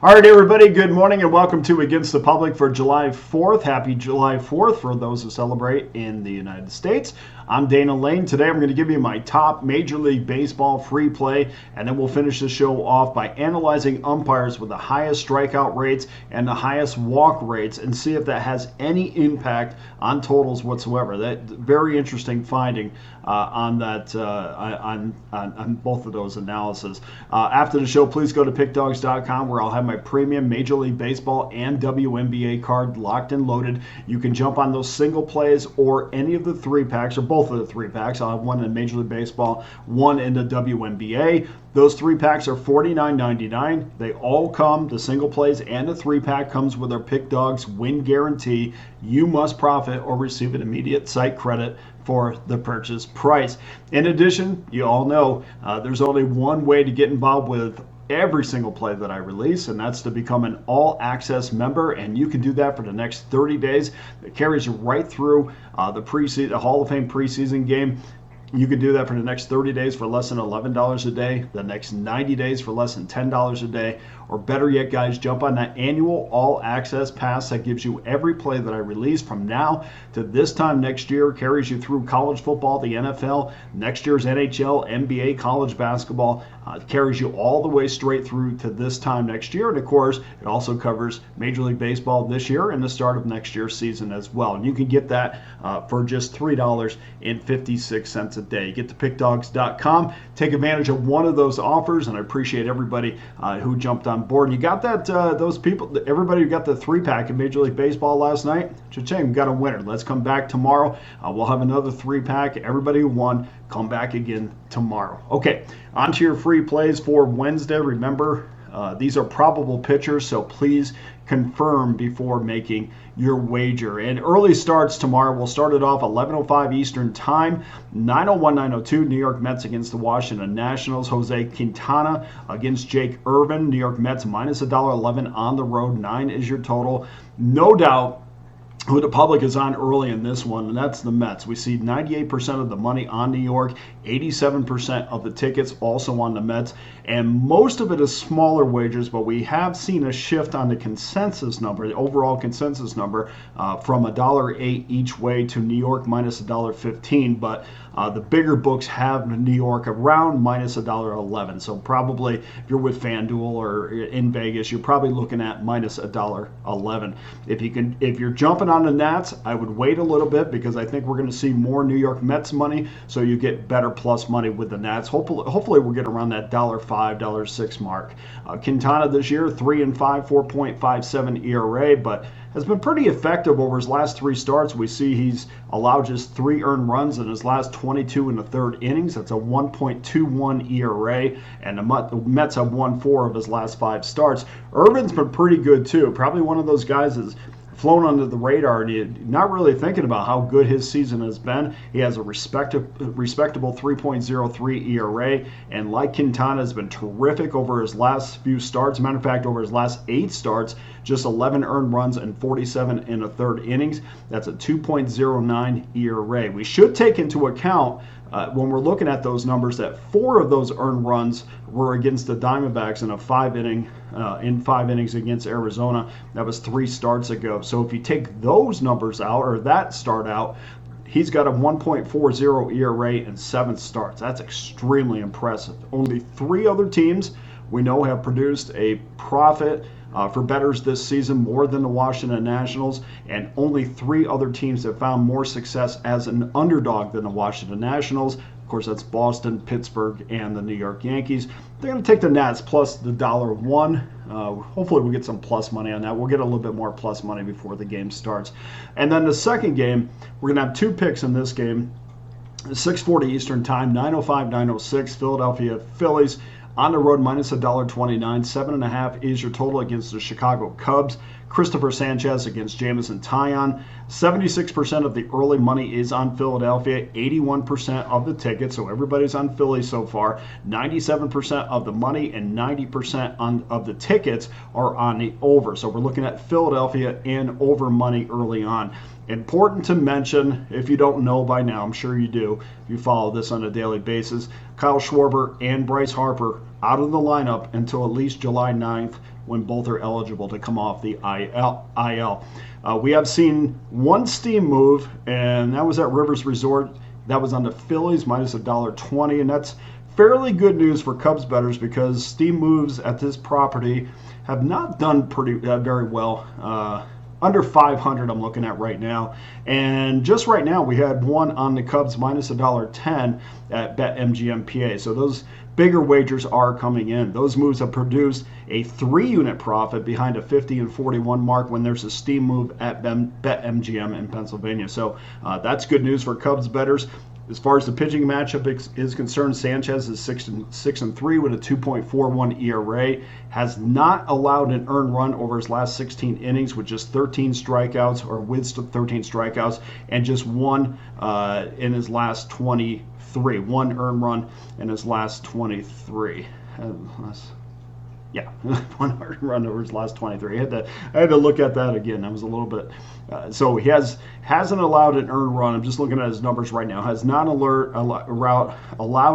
All right, everybody, good morning and welcome to Against the Public for July 4th. Happy July 4th for those who celebrate in the United States. I'm Dana Lane. Today I'm going to give you my top Major League Baseball free play, and then we'll finish the show off by analyzing umpires with the highest strikeout rates and the highest walk rates and see if that has any impact on totals whatsoever. That very interesting finding on both of those analyses. After the show, please go to pickdawgz.com where I'll have my premium Major League Baseball and WNBA card locked and loaded. You can jump on those single plays or any of the three packs or both of the three packs. I'll have one in Major League Baseball, one in the WNBA. Those three packs are $49.99. They all come, the single plays and the three pack comes with our Pickdawgz win guarantee. You must profit or receive an immediate site credit for the purchase price. In addition, you all know there's only one way to get involved with every single play that I release, and that's to become an all-access member, and you can do that for the next 30 days. It carries you right through the Hall of Fame preseason game. You can do that for the next 30 days for less than $11 a day, the next 90 days for less than $10 a day, or better yet, guys, jump on that annual all-access pass that gives you every play that I release from now to this time next year, carries you through college football, the NFL, next year's NHL, NBA, college basketball, carries you all the way straight through to this time next year, and of course, it also covers Major League Baseball this year and the start of next year's season as well. And you can get that for just $3.56 a day. Get to pickdawgz.com, take advantage of one of those offers, and I appreciate everybody who jumped on board. And you got that, those people, everybody who got the three pack in Major League Baseball last night, cha-ching, we got a winner. Let's come back tomorrow. We'll have another three pack. Everybody who won, come back again tomorrow. Okay, on to your free plays for Wednesday. Remember, these are probable pitchers, so please confirm before making your wager. And early starts tomorrow. We'll start it off 11:05 Eastern Time, 9:01, 9:02. New York Mets against the Washington Nationals. Jose Quintana against Jake Irvin. New York Mets minus $1.11 on the road. 9 is your total. No doubt who the public is on early in this one, and that's the Mets. We see 98% of the money on New York, 87% of the tickets also on the Mets, and most of it is smaller wagers, but we have seen a shift on the consensus number, the overall consensus number, from $1.08 each way to New York minus $1.15, but the bigger books have New York around minus $1.11. So probably if you're with FanDuel or in Vegas, you're probably looking at minus $1.11. If you're jumping on the Nats, I would wait a little bit because I think we're going to see more New York Mets money, so you get better plus money with the Nats. Hopefully we'll get around that $1.05, $1.06 mark. Quintana this year, 3-5, 4.57 ERA, but has been pretty effective over his last three starts. We see he's allowed just 3 earned runs in his last 22 and a third innings. That's a 1.21 ERA, and the Mets have won 4 of his last 5 starts. Irvin's been pretty good too. Probably one of those guys that's flown under the radar, and you're not really thinking about how good his season has been. He has a respectable 3.03 ERA, and like Quintana, has been terrific over his last few starts. Matter of fact, over his last 8 starts, just 11 earned runs and 47 and a third innings. That's a 2.09 ERA. We should take into account when we're looking at those numbers that 4 of those earned runs were against the Diamondbacks in a 5 innings against Arizona. That was 3 starts ago. So if you take those numbers out, or that start out, he's got a 1.40 ERA in 7 starts. That's extremely impressive. Only 3 other teams we know have produced a profit for bettors this season, more than the Washington Nationals, and only 3 other teams have found more success as an underdog than the Washington Nationals. Of course, that's Boston, Pittsburgh, and the New York Yankees. They're going to take the Nats plus the $1. Hopefully we'll get some plus money on that. We'll get a little bit more plus money before the game starts. And then the second game, we're going to have 2 picks in this game. 6:40 Eastern Time, 9:05, 9:06, Philadelphia Phillies on the road minus $1.29. 7.5 is your total against the Chicago Cubs. Christopher Sanchez against Jamison Taillon. 76% of the early money is on Philadelphia, 81% of the tickets, so everybody's on Philly so far. 97% of the money and 90% of the tickets are on the over. So we're looking at Philadelphia and over money early on. Important to mention, if you don't know by now, I'm sure you do, if you follow this on a daily basis, Kyle Schwarber and Bryce Harper out of the lineup until at least July 9th when both are eligible to come off the IL. We have seen one steam move, and that was at Rivers Resort. That was on the Phillies, minus $1.20, and that's fairly good news for Cubs bettors because steam moves at this property have not done very well. Under 500 I'm looking at right now. And just right now we had one on the Cubs minus $1.10 at BetMGM-PA. So those bigger wagers are coming in. Those moves have produced a 3-unit profit behind a 50 and 41 mark when there's a steam move at BetMGM in Pennsylvania. So that's good news for Cubs bettors. As far as the pitching matchup is concerned, Sanchez is 6-3 with a 2.41 ERA. Has not allowed an earned run over his last 16 innings with just 13 strikeouts, or with 13 strikeouts, and just one in his last 23. One earned run in his last 23. Yeah, one earned run over his last 23. I had to look at that again. That was a little bit. So he hasn't allowed an earned run. I'm just looking at his numbers right now. Has not allowed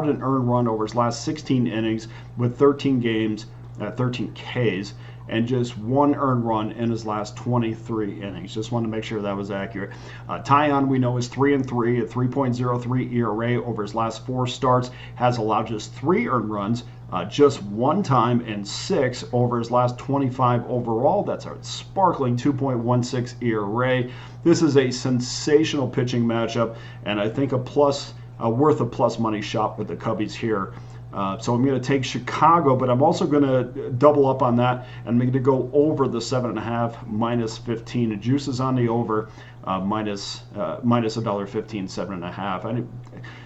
an earned run over his last 16 innings with 13 games, 13 Ks, and just one earned run in his last 23 innings. Just wanted to make sure that was accurate. Tyon, we know, is 3-3 at 3.03 ERA over his last 4 starts. Has allowed just 3 earned runs. Just one time and 6 over his last 25 overall. That's a sparkling 2.16 ERA. This is a sensational pitching matchup, and I think worth a plus money shot with the Cubbies here. So I'm going to take Chicago, but I'm also going to double up on that, and I'm going to go over the 7.5 minus 15. The juice is on the over, minus $1.15, 7.5.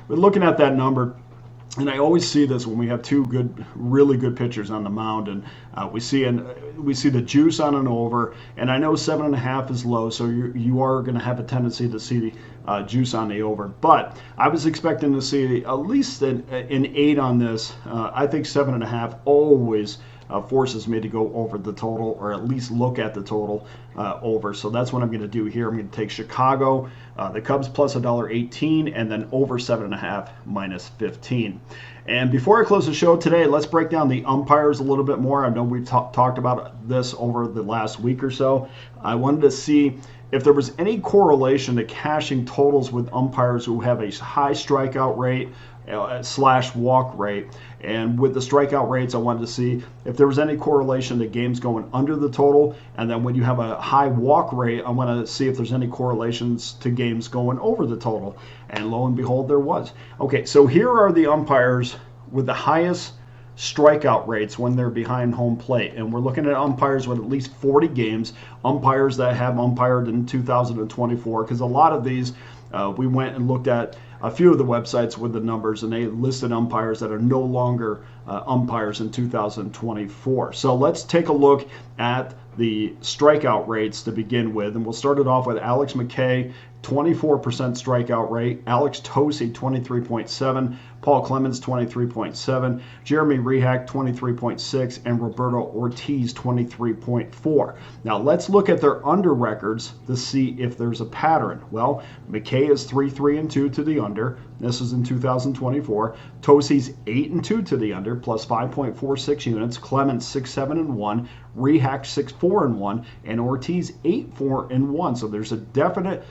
We're looking at that number. And I always see this when we have two really good pitchers on the mound, and we see the juice on an over. And I know 7.5 is low, so you are going to have a tendency to see the juice on the over. But I was expecting to see at least an 8 on this. I think 7.5 always forces me to go over the total, or at least look at the total over. So that's what I'm going to do here. I'm going to take Chicago, the Cubs plus $1.18, and then over 7.5 minus 15. And before I close the show today, let's break down the umpires a little bit more. I know we've talked about this over the last week or so. I wanted to see if there was any correlation to cashing totals with umpires who have a high strikeout rate / walk rate. And with the strikeout rates, I wanted to see if there was any correlation to games going under the total. And then when you have a high walk rate, I want to see if there's any correlations to games going over the total. And lo and behold, there was. Okay, so here are the umpires with the highest strikeout rates when they're behind home plate. And we're looking at umpires with at least 40 games, umpires that have umpired in 2024, because a lot of these, we went and looked at a few of the websites with the numbers, and they listed umpires that are no longer umpires in 2024. So let's take a look at the strikeout rates to begin with, and we'll start it off with Alex McKay, 24% strikeout rate, Alex Tosi, 23.7, Paul Clemens, 23.7, Jeremy Rehak, 23.6, and Roberto Ortiz, 23.4. Now let's look at their under records to see if there's a pattern. Well, McKay is 3-3-2 to the under. This is in 2024. Tosi's 8-2 to the under, plus 5.46 units. Clemens 6-7-1. Rehak 6-4-1, and Ortiz 8-4-1. So there's a definite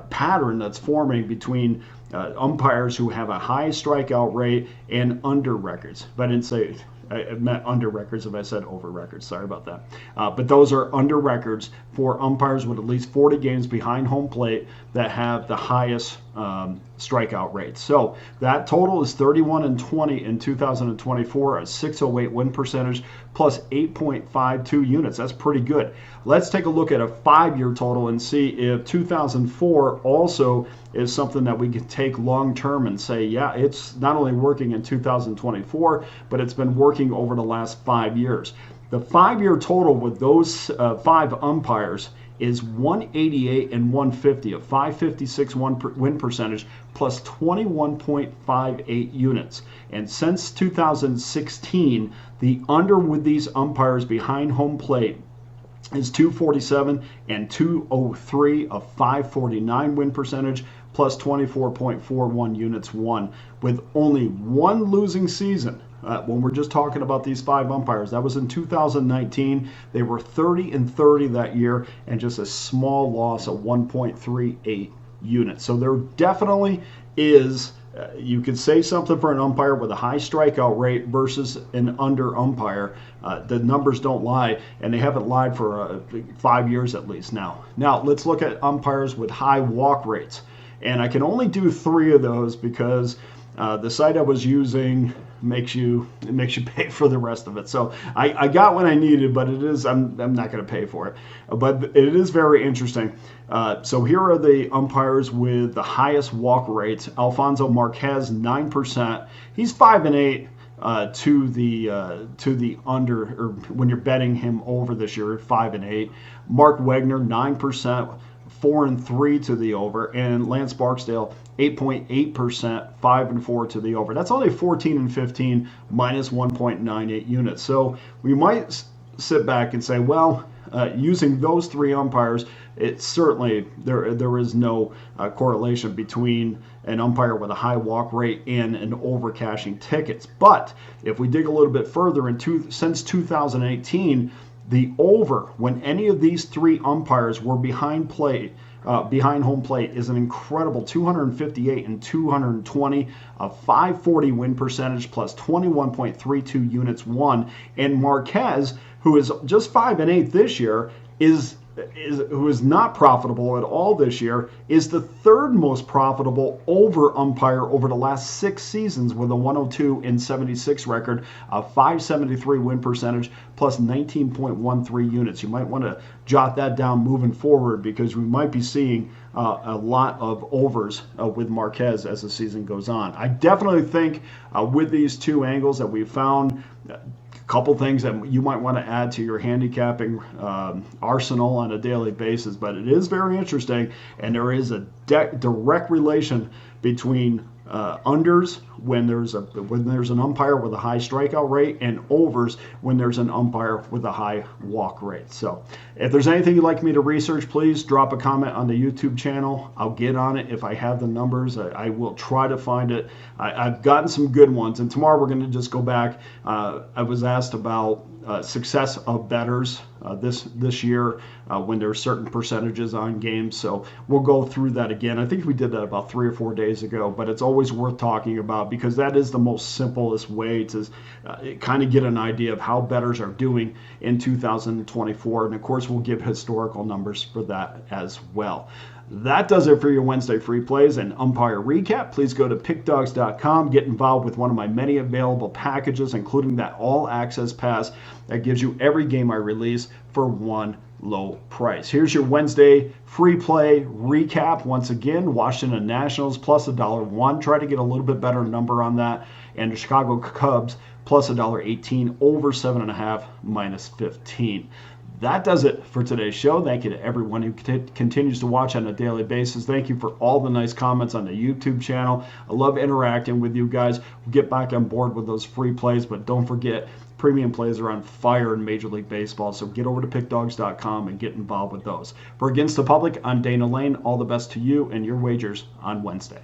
pattern that's forming between umpires who have a high strikeout rate and under records. But I didn't say I meant under records if I said over records. Sorry about that. But those are under records for umpires with at least 40 games behind home plate that have the highest strikeout rates. So that total is 31-20 in 2024, a 608 win percentage, plus 8.52 units. That's pretty good. Let's take a look at a 5-year total and see if 2004 also is something that we can take long term and say, yeah, it's not only working in 2024, but it's been working over the last 5 years. The 5-year total with those 5 umpires is 188 and 150, a 556 win percentage, plus 21.58 units. And since 2016, the under with these umpires behind home plate is 247 and 203, a 549 win percentage, plus 24.41 units won, with only one losing season when we're just talking about these 5 umpires. That was in 2019. They were 30-30 that year, and just a small loss of 1.38 units. So there definitely is. You could say something for an umpire with a high strikeout rate versus an under umpire. The numbers don't lie, and they haven't lied for 5 years at least now. Now, let's look at umpires with high walk rates. And I can only do 3 of those because the site I was using makes you pay for the rest of it. So I got what I needed, but I'm not going to pay for it. But it is very interesting. So here are the umpires with the highest walk rates. Alfonso Marquez, 9%. He's 5-8 to the under, or when you're betting him over this year, 5-8. Mark Wagner, 9%. 4-3 to the over, and Lance Barksdale 8.8%, 5-4 to the over. That's only 14-15 minus 1.98 units. So we might sit back and say, well, using those 3 umpires, it's certainly there is no correlation between an umpire with a high walk rate and an over cashing tickets. But if we dig a little bit further, since 2018. The over, when any of these 3 umpires were behind home plate, is an incredible 258 and 220, a 540 win percentage plus 21.32 units won. And Marquez, who is just 5-8 this year, who is not profitable at all this year, is the 3rd most profitable over umpire over the last 6 seasons with a 102 and 76 record, a 573 win percentage plus 19.13 units. You might want to jot that down moving forward because we might be seeing a lot of overs with Marquez as the season goes on. I definitely think with these 2 angles that we found, couple things that you might want to add to your handicapping arsenal on a daily basis, but it is very interesting, and there is a direct relation between unders when there's an umpire with a high strikeout rate, and overs when there's an umpire with a high walk rate. So if there's anything you'd like me to research, please drop a comment on the YouTube channel. I'll get on it if I have the numbers. I will try to find it. I've gotten some good ones, and tomorrow we're going to just go back. I was asked about success of bettors this year when there are certain percentages on games, so we'll go through that again. I think we did that about 3 or 4 days ago, but it's always worth talking about because that is the most simplest way to kind of get an idea of how bettors are doing in 2024, and of course we'll give historical numbers for that as well. That does it for your Wednesday free plays and umpire recap. Please go to pickdawgz.com. Get involved with one of my many available packages, including that all-access pass that gives you every game I release for one low price. Here's your Wednesday free play recap. Once again, Washington Nationals plus $1. Try to get a little bit better number on that. And the Chicago Cubs plus $1.18 over 7.5 minus 15. That does it for today's show. Thank you to everyone who continues to watch on a daily basis. Thank you for all the nice comments on the YouTube channel. I love interacting with you guys. We'll get back on board with those free plays, but don't forget, premium plays are on fire in Major League Baseball, so get over to pickdawgz.com and get involved with those. For Against the Public, I'm Dana Lane. All the best to you and your wagers on Wednesday.